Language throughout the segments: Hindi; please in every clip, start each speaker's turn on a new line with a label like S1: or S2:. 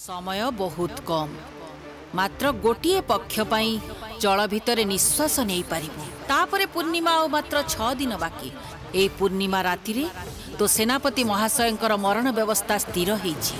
S1: समय बहुत कम मात्र गोटे पक्ष पाई जल भितर निश्वास नहीं पारिबो। तापरे पूर्णिमा और मात्र 6 दिन बाकी। ए पूर्णिमा राति रे तो सेनापति महाशयंकर मरण व्यवस्था स्थिर होईछि।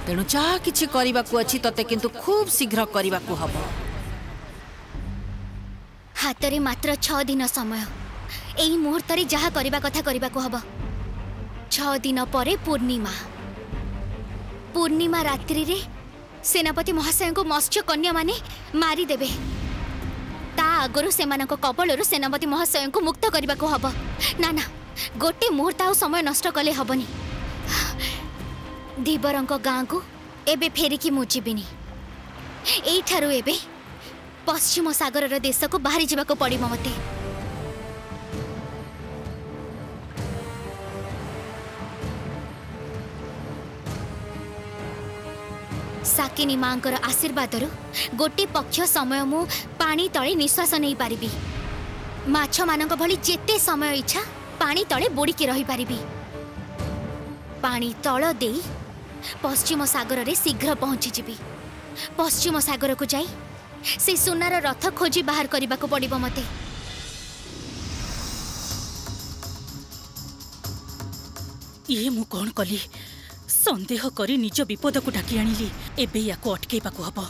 S1: तेणु जहा किछि करिबाकू अछि तते किंतु खूब शीघ्र करिबाकू हबो।
S2: हातरे मात्र 6 दिन समय। एही मुहूर्त रे जहा करिबा कथा करिबाकू हबो। 6 दिन परे पूर्णिमा। पूर्णिमा रात्रि रे सेनापति महाशय को मत्स्य कन्या माने मारी देबे। ता आगरु सेमानक कबलरु सेनापति महाशय को मुक्त करबा को हबो। ना ना गोटे मुहूर्त आ समय नष्ट कले हबनी। धीबरंक गाँ को एबे फेरिकी मु जीबिनी। एई ठारु एबे पश्चिम सागर देश को बाहरी जावा को पड़िबो मते। साकिनी मांकर आशीर्वाद गोटे पक्ष समय मु पानी तले निश्वास नहीं पारिबी। माछ मानक भली जेते समय इच्छा पानी तले बुड़ीकी रही पारिबी। पानी तल दे पश्चिम सागर रे शीघ्र पहुंची जीवी। पश्चिम सागर को जाई से सुनार रथ खोजी बाहर करबा को पड़िबो मते।
S3: ये मु कोन कली संदेह करी निज विपद को डाकी आनिली। एबे याको अटकेबाकू हबो।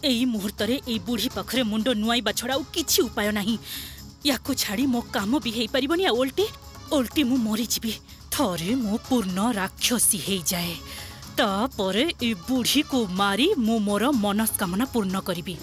S3: एई मुहूर्त रे एई बुढ़ी पाखरे मुंड नुआइबा छड़ा किछि उपाय नाही। याको छाड़ी मो काम भी हेई परिबनी। आ ओल्टी मु मरी जीवी। थरे मो पूर्ण राक्षसी हेई जाए तापरे ए बुढ़ी को मारी मु मोर मनस्कामना पूर्ण करिबी।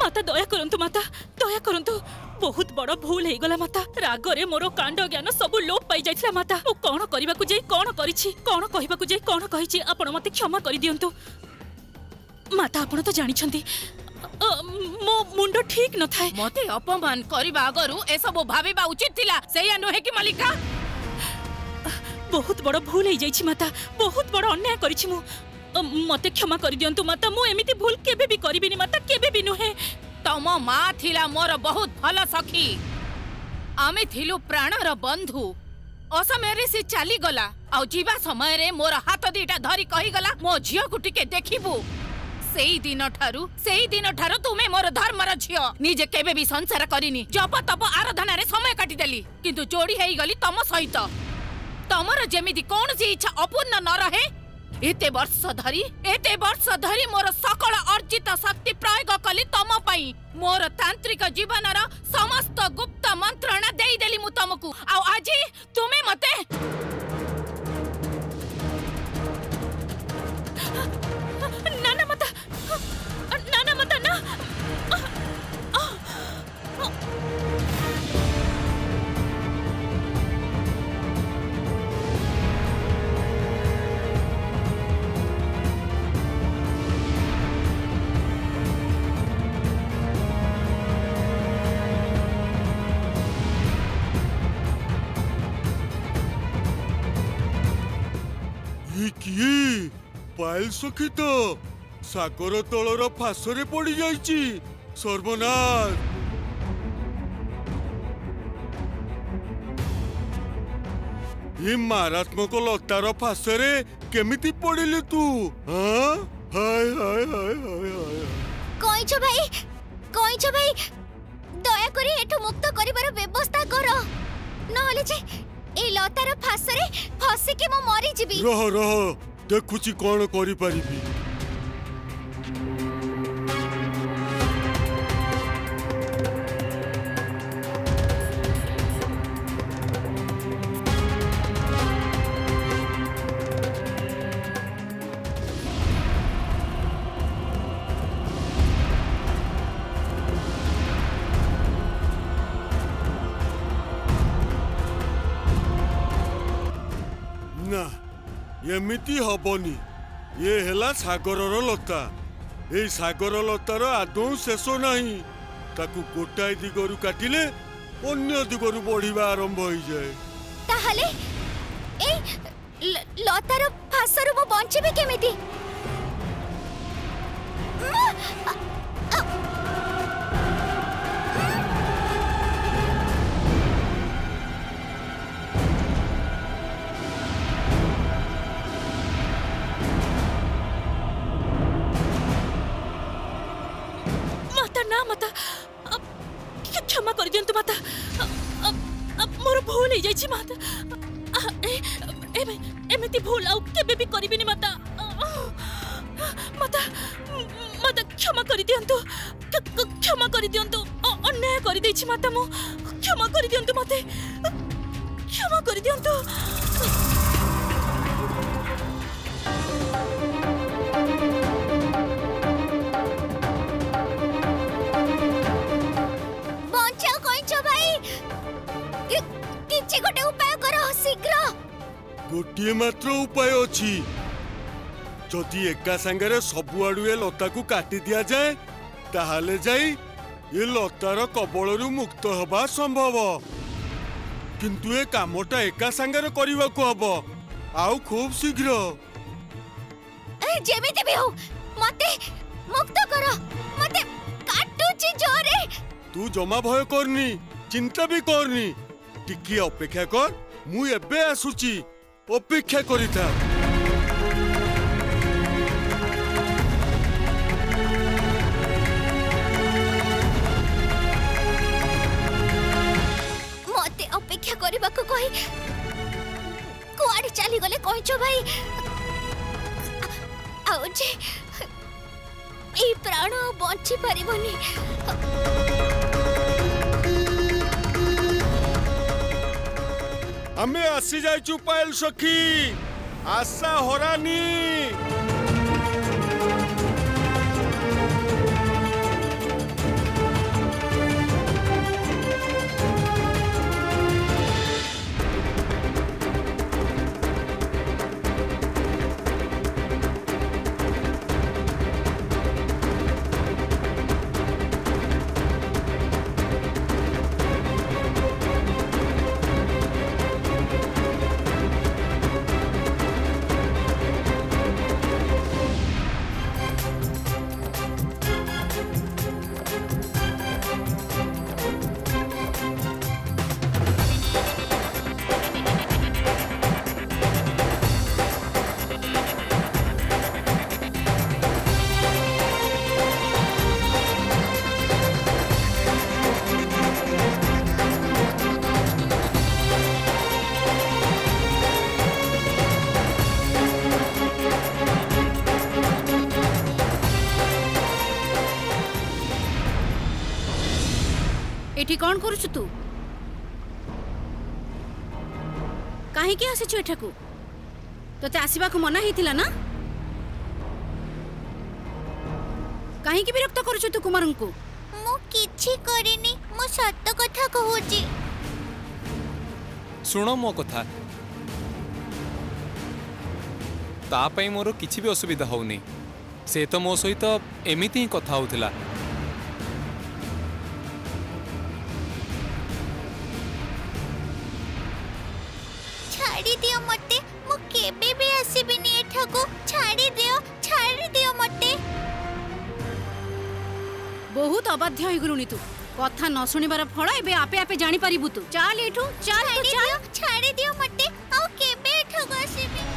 S3: माता दया करंतु। माता दया करंतु। बहुत बड़ भूल हो गला माता। रागरे मोर कांड ज्ञान सब लोप पाई जाइथिला माता। ओ कोन करबा को जाई कोन करिछि, कोन कहबा को जाई कोन कहिछि। आपण मते क्षमा करि दियंतु माता। आपण तो जानि छथि मो मुंड ठीक न थाए।
S1: मते अपमान करबा आगरु ए सब भाबिबा उचित थिला। सेया नहे कि मालिका?
S3: बहुत बड़ भूल हो जाइछि माता। बहुत बड़ अन्याय करिछि मु। मते क्षमा कर दियंतु माता। मु एमिति भूल केबे भी करिबिनी माता। केबे भी नुहे।
S1: तम माँ थिला मोर बहुत भल सखी। आमे थिलु प्राणर बंधु। असमय रे से चली गला। आ जीवा समय रे मोर हाथ दीटा धरी कही गला मो झियो को टिके देखिबू। सेई दिन ठारू तुमे मोर धर्मर झियो। निजे केबे भी संसार करिनी। जप तप आराधना रे समय काटी देली किंतु जोड़ी हेई गली तम सहित। तमर जेमिति कोन सी इच्छा अपूर्ण न रहे। एते वर्ष धरी मोर सकल अर्जित शक्ति प्रयोग कली तम पई। मोर तांत्रिक जीवनर समस्त गुप्त मंत्रणा देई देली मु तमकू। आ आज तुमे मते
S3: नाना माता ना।
S4: पायल सखी तो सागर तलर फासरे पड़ी जाइछि। सर्वनाश। ये मारात्मक लतार फासरे केमिति पड़िले तू? हाँ हाय हाय हाय हाय हाय।
S2: कइछ भाई दया करी एठो मुक्त करिबार व्यवस्था करो। नहले जे ए लतार फासरे फसी के मो मरी जीबी।
S4: रह देखुची कौन करी परिबी। ना एमिति हबनी ये हेला सागरर लता ए सागर लतार आदौ शेष नहीं ताकू गोटाए दिगरु काटिले अन्य दिगरु बढ़िबा आरंभ हो जाए।
S2: ताहले ए लतार फासरु मो बंचिबे केमिति?
S3: क्षमा कर दियंतु माता मोर भूल हो जाइछि माता एमिति भूल आउ केबे भी करिबिनी माता माता माता क्षमा कर दियंतु अन्याय कर दैछि माता मो क्षमा कर दियंतु मते क्षमा कर दियंतु।
S4: गोटे मात्र उपाय अछि जदि एका संगे सबु आडु ए लता को काटी दिया जाए ताहाले जाई ए लतार कबलरु मुक्त हबा संभव किंतु ए कामटा एका संगे करबा को हबो आउ खूब शीघ्र।
S2: जेमिति भी हो मते मुक्त करो मते काटुची जोरे।
S4: तू जमा भय करनी चिंता भी करनी टिकी अपेक्षा कर मु एबे आसुची अपेक्षा करिता।
S2: मते अपेक्षा करबा को कहि कुआडी चली गले कहचो भाई आउ जे ई प्राण बंची परिबनी।
S4: हमें आसी जाइचु पायल सखी आशा हरानी।
S1: एठी कौन करूछु तू काहे के आसे छु एठाकू तोते आसीबा को मना हिथिला ना काहे के विरक्त करूछु तू कुमारन को?
S2: मु किछि करिनी मु सत्य कथा कहूची।
S5: सुनो मो कथा ता पई मोर किछि भी असुविधा होउनी से तो मो सहित एमिति ही कथा होतिला।
S2: छाड़ी दियो मते मु केबे भी आसीबिनी एठाको छाड़ी दियो मते।
S1: बहुत अबाध्य होई गुरुनी तू कथा न सुनिबार फळ एबे आपे आपे जानि परिबु तू। चल एठू चल तू चल
S2: छाड़ी दियो मते आउ केबे एठाको आसीबी।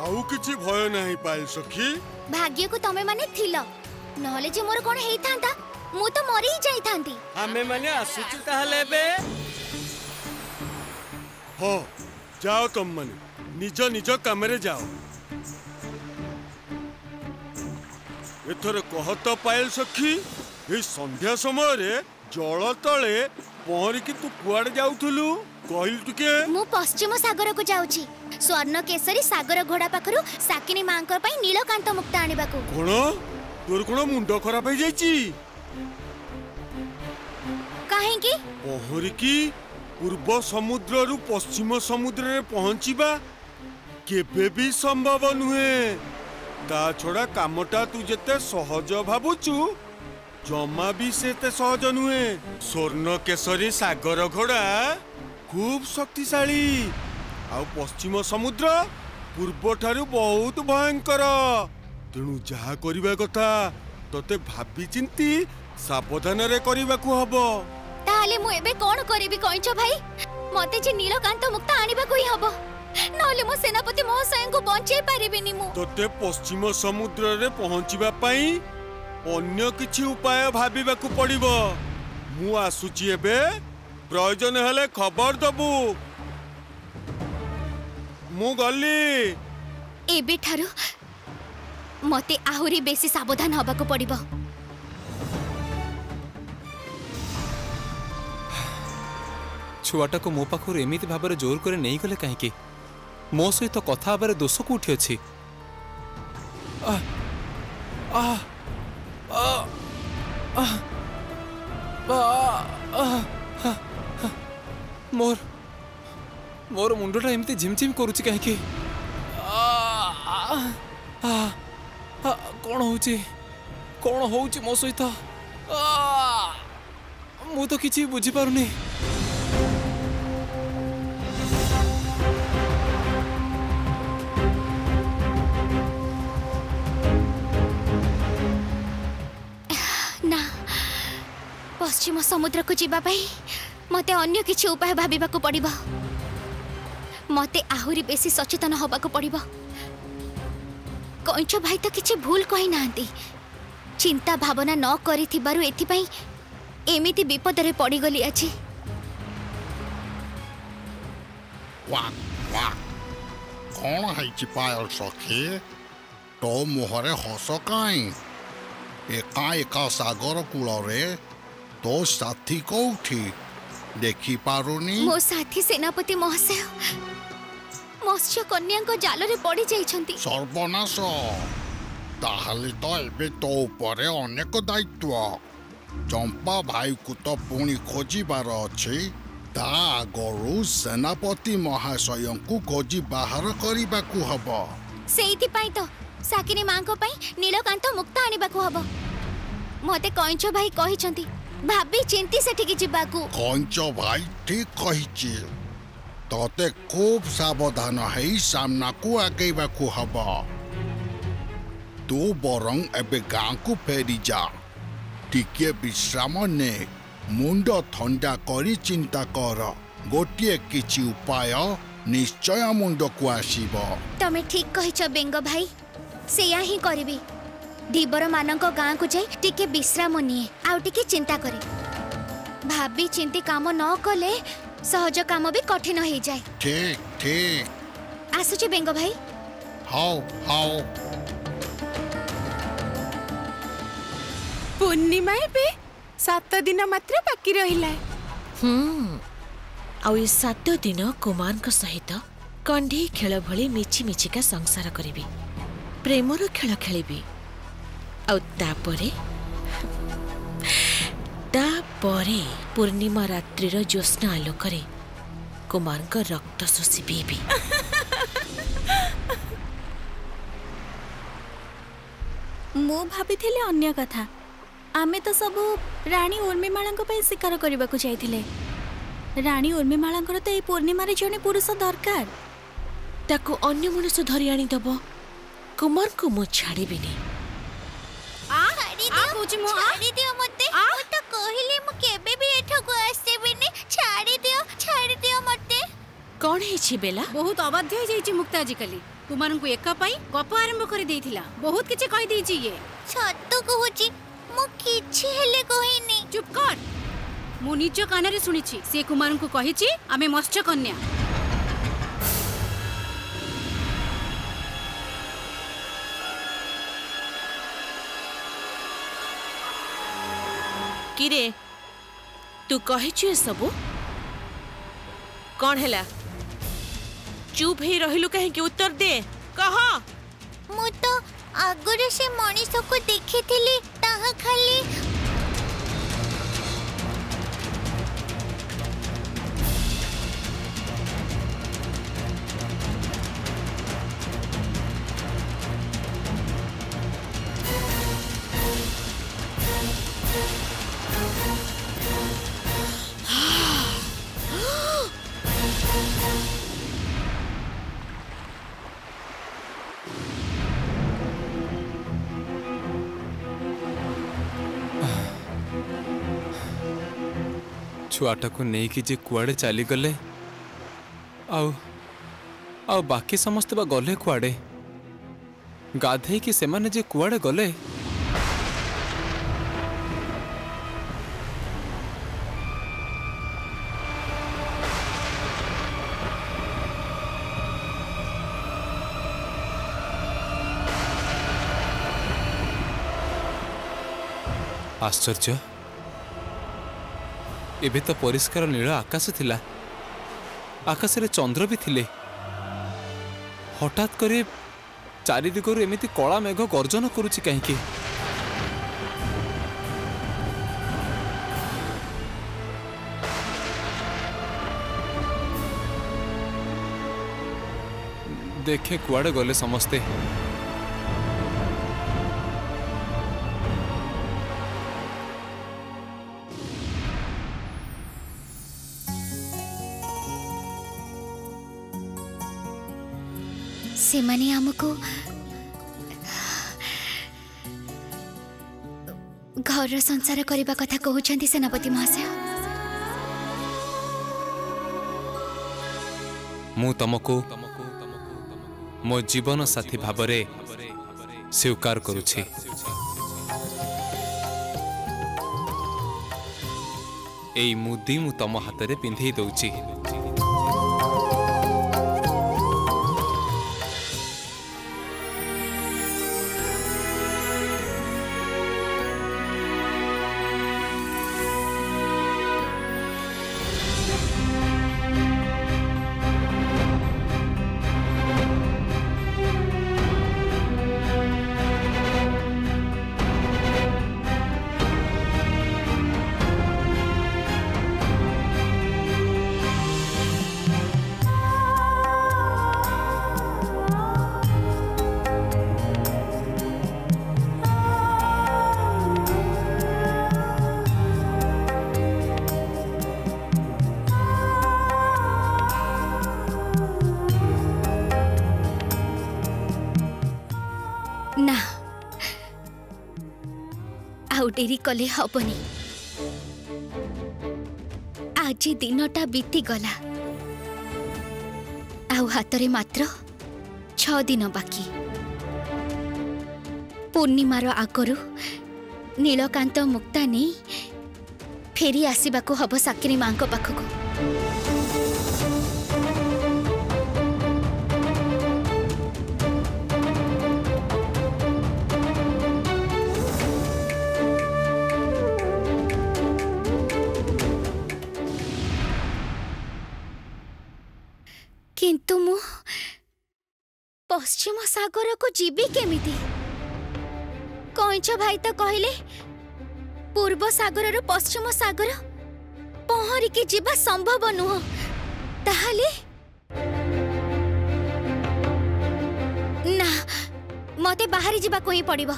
S4: आउ किछि भय नाही पायल सखी
S2: भाग्य को तमे माने थिलो नहले जे मोर कोन हेई थांता मु तो मरी ही जाई थांती।
S6: हमें माने आसुचु ताहले बे
S4: हो जाओ तुम माने निज निज कामरे जाओ। एथर कह तो पायल सखी ए संध्या समय रे जल तले पहरिकी तू कुआडे जाउथुलु कहल टिके।
S2: मु पश्चिम सागर को जाउची स्वर्ण केसरी सागर घोड़ा पाखरु साकिनी मांकर पई नीलकांत मुक्त आनिबाकू।
S4: कोन तोर कोन मुंडो खराब हो जाईची
S2: काहे की
S4: पहरिकी पूर्व समुद्र रु पश्चिम समुद्र रे पहुंचीबा केबे भी संभव नुहे। ता छोड़ा कामटा तू जेते सहज भाबुचु जमा भी सेते सहज नुहे। स्वर्ण केसरी सागर घोड़ा खूब शक्तिशाली आ पश्चिम समुद्र पूर्व ठारू बहुत भयंकर। तेणु जहा करिबा कथा तते भाबी चिंती सावधान रे करिबाकू हबो।
S2: ताले मु एबे कोन करिबी कइचो भाई मते जे नीलकांत मुक्त आनिबाकू ही हबो नहले मो सेनापति महोदय को बंचाई पारिबिनी मु।
S4: तते पश्चिम समुद्र रे पहुंचीबा पई अन्य किछि उपाय भाबिबाकू पड़िबो। मु आसुची एबे प्रयोजन हेले खबर दबु। मु गल्ली
S2: एबे ठारू मते आहुरी बेसी सावधान हबाकू पड़िबो।
S5: छुआटा को मो पाखर एमिति भाबरे जोर करे नहीं गले काहेकि मो सहित कथा हबारे दोष कोठी अछि। मोर मोर मुंडटा एमिति झिमझिम करूची काहेकि कौन होउची मो सहित मु तो किछि बुझी पारुनी।
S2: ना पश्चिम समुद्र को जीवा पाई मते अन्य किछि उपाय भाबिबाकू पड़िबो। मते आहुरी बेसी सचेतन होबाकू पड़िबो। कइचो भाई तो किछि भूल कहि नांती चिंता भावना न करिथिबारु एथिपई एमिति विपद रे पड़ी गली अछि।
S7: वाह वाह कौन है पायल सखी तो मुहरे हस काई एका एका सागर कूल रे तो साथी कौठी देखी पारुनी।
S2: मो साथी सेनापति महोदय मत्स्य कन्या को जाल रे पड़ी जाइछंती।
S7: सर्वनाश ताहले तो एबे तो ऊपर अनेक दायित्व चंपा भाई को तो पुणी खोजिबार अछि ता आगरू सेनापति महाशय को खोजी बाहर करिबाकू हबो।
S2: सेइति पई तो साकिनी मां को पई नीलकांत मुक्त आनिबाकू हबो। मते कइचो भाई कहिसंती भाबी चिंती सेठी जिबाकू।
S7: कइचो भाई ठीक कहिछि तते खूब सावधान है सामना को आगेबाकू हबो। तू बरং एबे गाँ को फेरी जा टिके विश्राम ने मुंड ठंडा करी चिंता कर गोटे किछि उपाय निश्चय मुंड को आसीबो।
S2: तमे ठीक कहिछ बेंग भाई सेया ही करबी। धीबर मानक गाँ को जाई टिके विश्राम निए आउ टिके चिंता करे। भाबी चिंती काम न कले सहज काम भी कठिन हो जाए।
S7: ठीक ठीक
S2: आसुची बेंग भाई।
S7: हाउ हाउ
S8: पूर्णिमा पे 7 दिन मात्र बाकी रहिला।
S9: आउ ये 7 दिन कुमार को सहित कंढी खेल भली मिछि मिछिका संसार करिबी प्रेमर खेल खेलिबी आउ तापरे पूर्णिमा रात्रिर ज्योत्स्ना आलोकरे कुमार को रक्त शोषी पीबी।
S8: मु भाबिथिले अन्य कथा आमे तो सब रानी उर्मिमाला शिकार करने को जाइथिले। रानी उर्मिमाला तो ये पूर्णिमा जड़े पुरुष दरकार
S9: ताकू अन्य मनुष्य धरी आनी दब कुमार को मु छाड़ीबिनी। कौन है बेला?
S1: बहुत अबाध्य हो जाइछि मुक्ता आजिकली तुमन को एक पाई गप आरंभ कर देइथिला बहुत किछि कहि देइछि ये
S2: सत्य कहूची मु किछि हेले कहिनी।
S1: चुप कर मु निज कान रे सुनिछि से कुमार को कहिछि आमे मत्स्य कन्या।
S9: किरे तू कहिछु सबु कौन हैला? चुप ही रहिलु कहीं कि उत्तर दे कह।
S2: मु तो आगरे से मनीष को देखिथिली ताहा खाली
S5: छुआटा को नहीं कि जे कुआड़े चली गले आउ बाकी समस्त बा गले कुआड़े गाधे कि सेमाने जे कुआड़े गले। आश्चर्य एबे तो परिष्कार नील आकाश थिला आकाश रे चंद्र भी थिले हठात करे चारि दिगरु एमिति कला मेघ गर्जन करूची काहेकि? देखे कुआड़े गले समस्ते।
S2: से माने हमको घर संसार करबा कथा कहउछंती सेनापति महाशय।
S5: मु तमको मो जीवन साथी भाबरे स्वीकार करूछि। एई मुदी मु तम हाथ रे पिंधि दउछि।
S2: ना आउ डेरी कले हबनी। आज दिनटा बीती गला आउ हातरे मात्र 6 दिन बाकी। पूर्णिमार आगरु नीलकांत मुक्ता नहीं फेरी आसवाक हब साकिनी मां पाखक। किंतु मु पश्चिम सागर को जीवी केमिति? कइच भाई तो कहले पूर्व सागर रु पश्चिम सागर पहरी के जीवा संभव नुह। ताहले ना मते बाहरी जीवा को ही पड़िबो।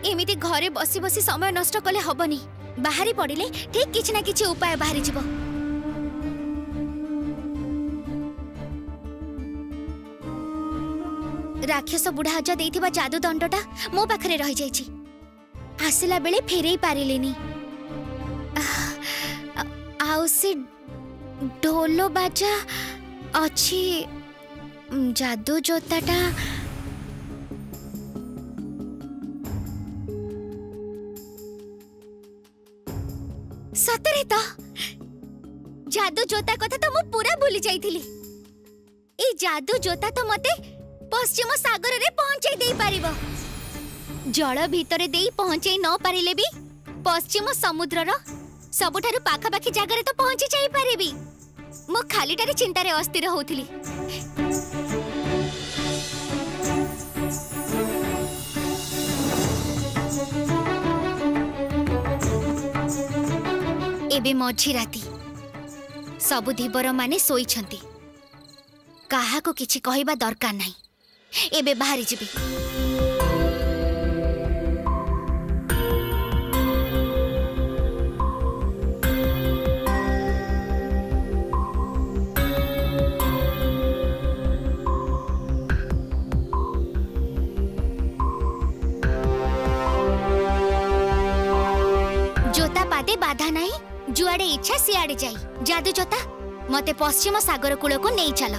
S2: एमिति घरे बसी बसी समय नष्ट कले हबनी। बाहरी पड़िले ठीक किछि ना किछि उपाय बाहरी जीवो। राक्षस बुढ़ा हजा देइथिबा जादू दंडटा मो पाखरे रहि जाइछि। आसिला बेले फेरई पारिलेनी। आउ से ढोलो बाजा अच्छी जादू जोताटा सतरे तो जादू जोता कथा तो मु पूरा भूली जाइथिली। ए जादू जोता तो मते पश्चिम सागर रे पहुंचाई देई पारिबो। जल भीतर देई पहुंचाई न पारिले भी पश्चिम समुद्र रो सबुठारु पाखापाखी जगह रे तो पहुंची जाई पारिबी। मो खालीटारे चिंतारे अस्थिर होउथिली। एबे मझी राती सबु धीवर माने सोईछंती। काहा को किछि कहिबा दरकार नाही। एबे बाहरी जिबी। जोता पादे बाधा नहीं। जुआड़े इच्छा सियाड़े जाई। जादू जोता मते पश्चिम सागर कूल को नहीं चलो।